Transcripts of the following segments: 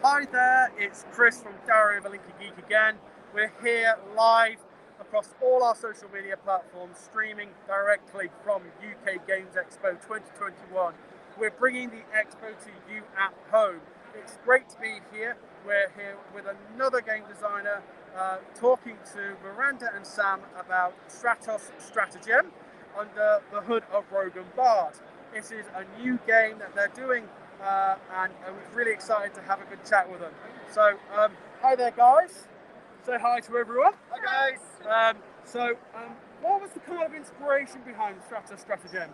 Hi there, it's Chris from Diary of a Linky Geek again. We're here live across all our social media platforms, streaming directly from UK Games Expo 2021. We're bringing the Expo to you at home. It's great to be here. We're here with another game designer talking to Miranda and Sam about Stratos Stratagem under the hood of Rogue and Bard. This is a new game that they're doing and I was really excited to have a good chat with them. So, hi there, guys. Say hi to everyone. Hi, guys. What was the kind of inspiration behind Stratos Stratagem?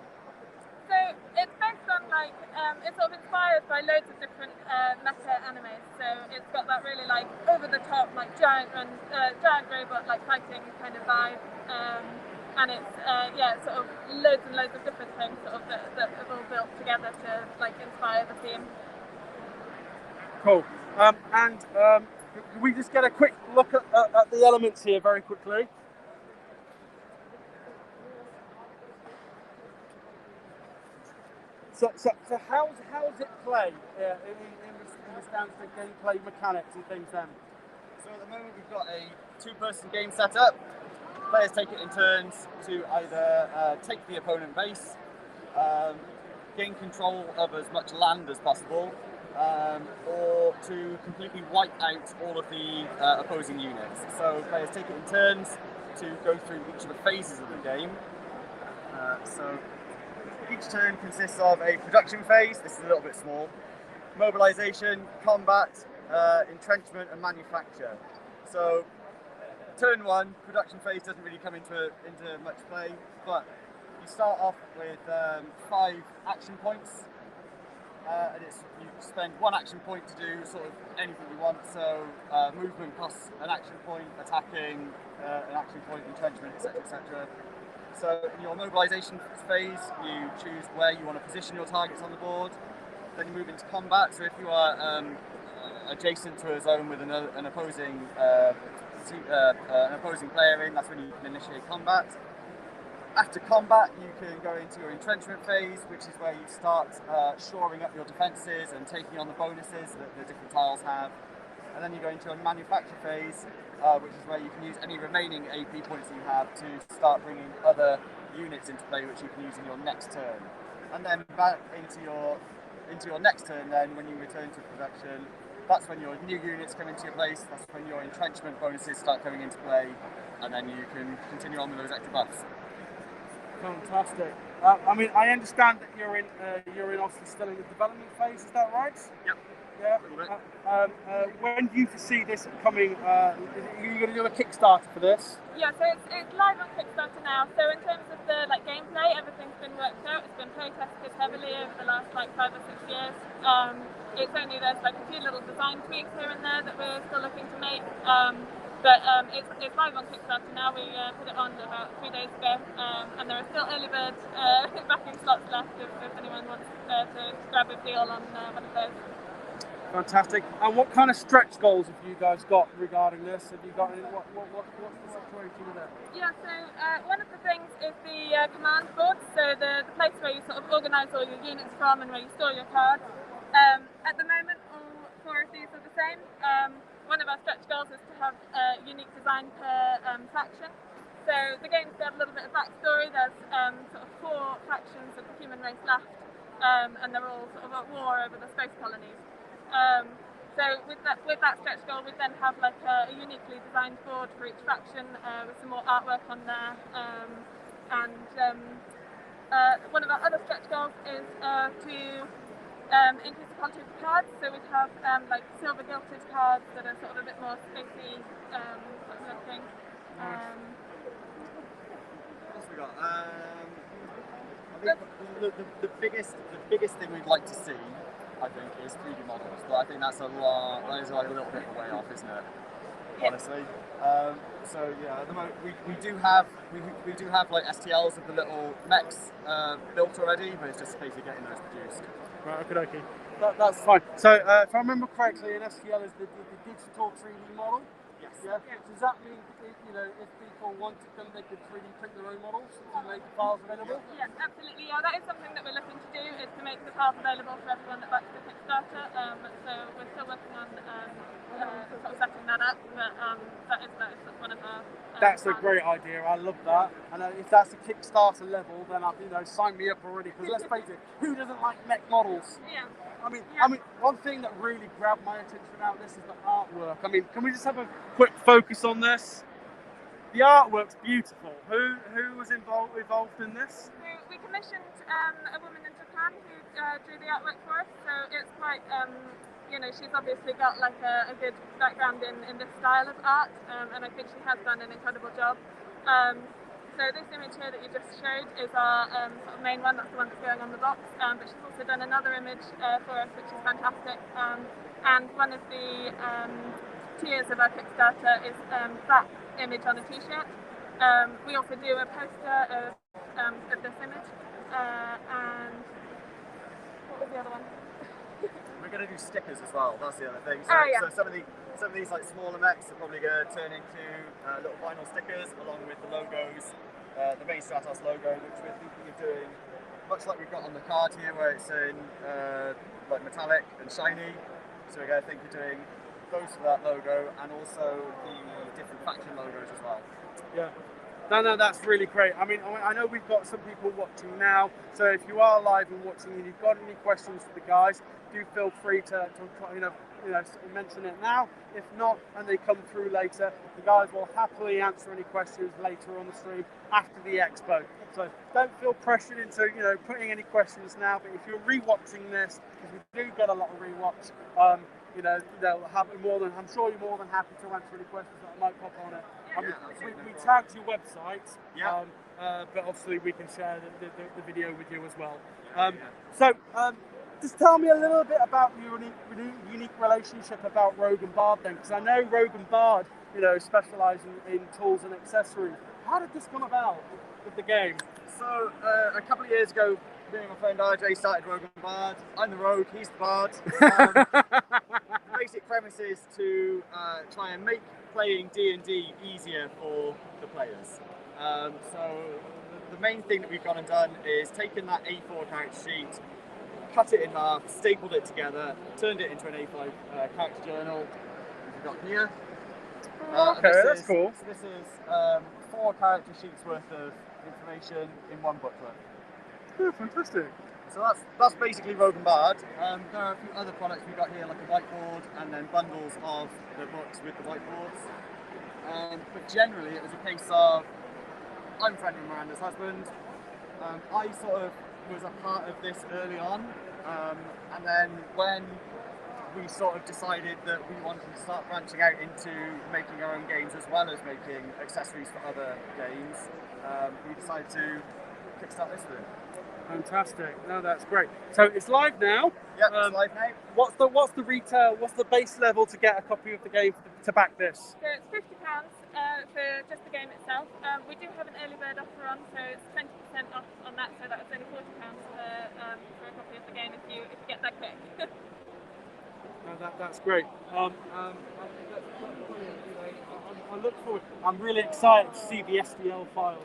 So it's based on it's sort of inspired by loads of different meta animes. So it's got that really over the top giant robot fighting kind of vibe. And it's sort of loads and loads of different things that have all built together to inspire the theme. Cool. Can we just get a quick look at the elements here very quickly? So how's it play in the stands for gameplay mechanics and things then? So at the moment we've got a two-person game set up. Players take it in turns to either take the opponent base, gain control of as much land as possible, or to completely wipe out all of the opposing units. So players take it in turns to go through each of the phases of the game. So each turn consists of a production phase. This is a little bit small. Mobilization, combat, entrenchment, and manufacture. So turn one, production phase doesn't really come into much play, but you start off with 5 action points, and you spend 1 action point to do sort of anything you want. So movement costs an action point, attacking an action point, entrenchment, etc., etc. So in your mobilization phase, you choose where you want to position your targets on the board. Then you move into combat. So if you are adjacent to a zone with an opposing player in, that's when you can initiate combat. After combat, you can go into your entrenchment phase, which is where you start shoring up your defences and taking on the bonuses that the different tiles have. And then you go into your manufacture phase, which is where you can use any remaining AP points that you have to start bringing other units into play, which you can use in your next turn. And then back into your next turn, then when you return to production, that's when your new units come into your place, that's when your entrenchment bonuses start coming into play, and then you can continue on with those extra buffs. Fantastic. I understand that you're in obviously still in the development phase, is that right? Yep. Yeah. When do you foresee this coming? Are you going to do a Kickstarter for this? Yeah, so it's live on Kickstarter now. So in terms of the gameplay, everything's been worked out. It's been play tested heavily over the last 5 or 6 years. It's only there's a few little design tweaks here and there that we're still looking to make. But it's live on Kickstarter now. We put it on about 3 days ago, and there are still early bird backing slots left if anyone wants to grab a deal on one of those. Fantastic. And what kind of stretch goals have you guys got regarding this? Have you got any? What's the situation with it? Yeah, so one of the things is the command board. So the place where you sort of organise all your units from and where you store your cards. At the moment, all 4 of these are the same. One of our stretch goals is to have a unique design per faction. So the game's got a little bit of backstory. There's sort of 4 factions of the human race left, and they're all sort of at war over the space colonies. So with that stretch goal, we then have a uniquely designed board for each faction with some more artwork on there. One of our other stretch goals is to increase the quality of the cards. So we have silver gilded cards that are sort of a bit more spacey sort of looking. What else we got? I think the biggest thing we'd like to see, I think, is 3D models, but I think that is a little bit of a way off, isn't it? Yeah. Honestly. So yeah, at the moment we do have STLs of the little mechs built already, but it's just basically getting those produced. Right, okay. That's fine. So if I remember correctly, an STL is the digital 3D model. Yes. Yeah. Does that mean if people wanted them, they could 3D print their own models to make the files available? Yeah, absolutely. Yeah, that is something that we're looking to do, is to make the files available for everyone that backs the Kickstarter. So we're still working on That's a great idea. I love that. And if that's a Kickstarter level, then sign me up already. Because let's face it, who doesn't like mech models? Yeah. I mean, one thing that really grabbed my attention about this is the artwork. I mean, can we just have a quick focus on this? The artwork's beautiful. Who was involved in this? We commissioned a woman in Japan who drew the artwork for us. So it's quite, she's obviously got like a good background in this style of art, and I think she has done an incredible job. So this image here that you just showed is our sort of main one. That's the one that's going on the box. But she's also done another image for us, which is fantastic. And one of the tiers of our Kickstarter is that image on a t-shirt. We also do a poster of this image. And what was the other one? We're going to do stickers as well. That's the other thing. Yeah. So some of these like smaller mechs are probably going to turn into little vinyl stickers along with the logos, the main Stratos logo, which we're thinking of doing much like we've got on the card here, where it's in like metallic and shiny. So we're going to think of doing those for that logo, and also the different faction logos as well. Yeah. No, that's really great. I mean, I know we've got some people watching now, so if you are live and watching and you've got any questions for the guys, do feel free to mention it now. If not, and they come through later, the guys will happily answer any questions later on the stream after the expo. So don't feel pressured into putting any questions now. But if you're rewatching this, because we do get a lot of rewatch, they'll have more than. I'm sure you're more than happy to answer any questions that I might pop on it. I mean, we tagged your website, but obviously we can share the video with you as well. Just tell me a little bit about your unique relationship about Rogue and Bard then, because I know Rogue and Bard, specialise in tools and accessories. How did this come about with the game? So a couple of years ago, me and my friend RJ started Rogue and Bard. I'm the Rogue, he's the Bard. The basic premise is to try and make playing D&D easier for the players. So the main thing that we've gone and done is taken that A4 character sheet, cut it in half, stapled it together, turned it into an A5 character journal, which we've got here. That's cool. So this is 4 character sheets worth of information in one booklet. Oh, fantastic. So that's basically Rogue and Bard. There are a few other products we've got here, like a whiteboard, and then bundles of the books with the whiteboards. But generally, it was a case of, I'm friend with Miranda's husband. I sort of was a part of this early on, and then when we sort of decided that we wanted to start branching out into making our own games as well as making accessories for other games, we decided to kickstart this thing. Fantastic. No, that's great. So it's live now. Yep, it's live now. What's the retail? What's the base level to get a copy of the game to back this? So it's £50 for just the game itself. We do have an early bird offer on, so it's 20% off on that. So that's only £40 for a copy of the game if you get that quick. No, that's great. I look forward. I'm really excited to see the STL files.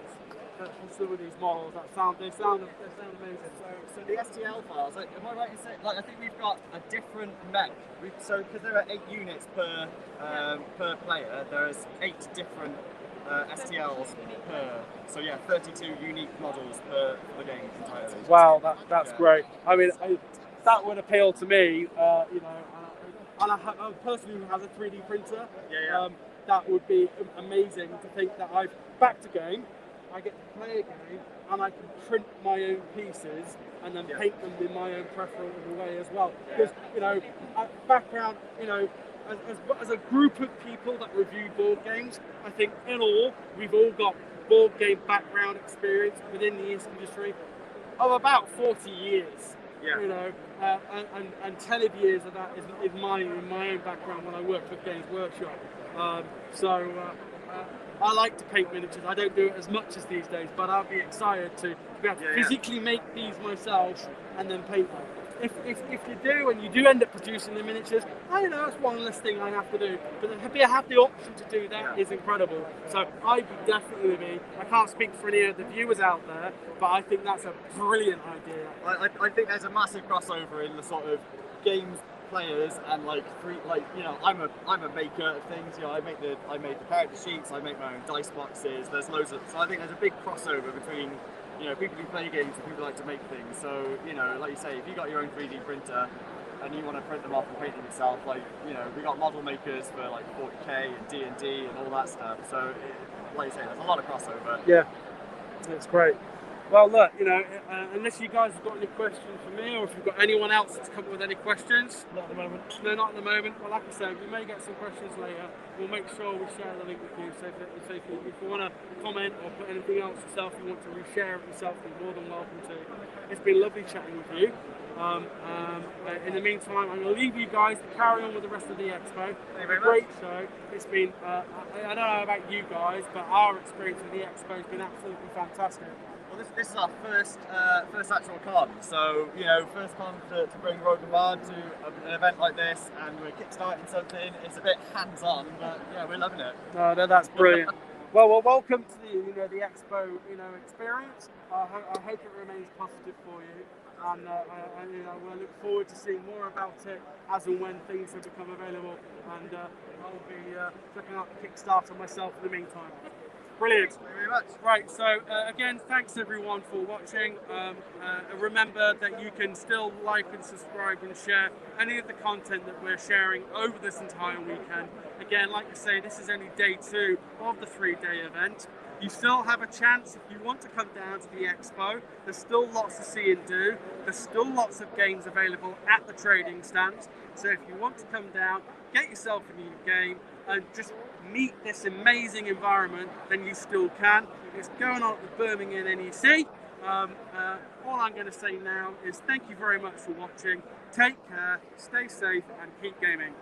For some of these models, they sound amazing. So the STL files, am I right in saying, I think we've got a different mech. Because there are 8 units per player, there's 8 different STLs per. So yeah, 32 unique models per the game entirely. Wow, that's great. I mean, that would appeal to me. And I personally has a 3D printer. That would be amazing to think that I've backed a game. I get to play a game and I can print my own pieces and then paint them in my own preferable way as well. Because, background, as a group of people that review board games, I think in all, we've all got board game background experience within the industry of about 40 years. And 10 of years of that is mine in my own background when I worked with Games Workshop. I like to paint miniatures. I don't do it as much as these days, but I'll be excited to be able to physically make these myself and then paint them. If you do and you do end up producing the miniatures, that's one less thing I have to do. But to have the option to do that is incredible. So I would definitely be. I can't speak for any of the viewers out there, but I think that's a brilliant idea. I think there's a massive crossover in the sort of games players and like I'm a maker of things. I made the character sheets, I make my own dice boxes. There's loads of, so I think there's a big crossover between people who play games and people who like to make things. So like you say, if you got your own 3D printer and you want to print them off and paint them yourself, we got model makers for like 40k and D&D and all that stuff. So like you say, there's a lot of crossover. Yeah, that's great. Well, look, unless you guys have got any questions for me, or if you've got anyone else that's come up with any questions. Not at the moment. No, not at the moment. Well, like I said, we may get some questions later. We'll make sure we share the link with you. So if you want to comment or put anything else yourself, you want to reshare it yourself, you're more than welcome to. It's been lovely chatting with you. In the meantime, I'm going to leave you guys to carry on with the rest of the expo. Great show. It's been, I don't know about you guys, but our experience with the expo has been absolutely fantastic. Well, this is our first actual con, so first con to bring Rogue Bard to an event like this, and we're kickstarting something. It's a bit hands-on, but yeah, we're loving it. No, that's brilliant. Well, welcome to the expo experience. I hope it remains positive for you, and we'll look forward to seeing more about it as and when things have become available. And I'll be checking out the Kickstarter myself in the meantime. Brilliant. Thank you very much. Right, so again, thanks everyone for watching. Remember that you can still like and subscribe and share any of the content that we're sharing over this entire weekend. Again, like I say, this is only day 2 of the 3-day event. You still have a chance if you want to come down to the expo. There's still lots to see and do. There's still lots of games available at the trading stands. So if you want to come down, get yourself a new game and just meet this amazing environment, then you still can. It's going on at the Birmingham NEC. All I'm going to say now is thank you very much for watching. Take care, stay safe, and keep gaming.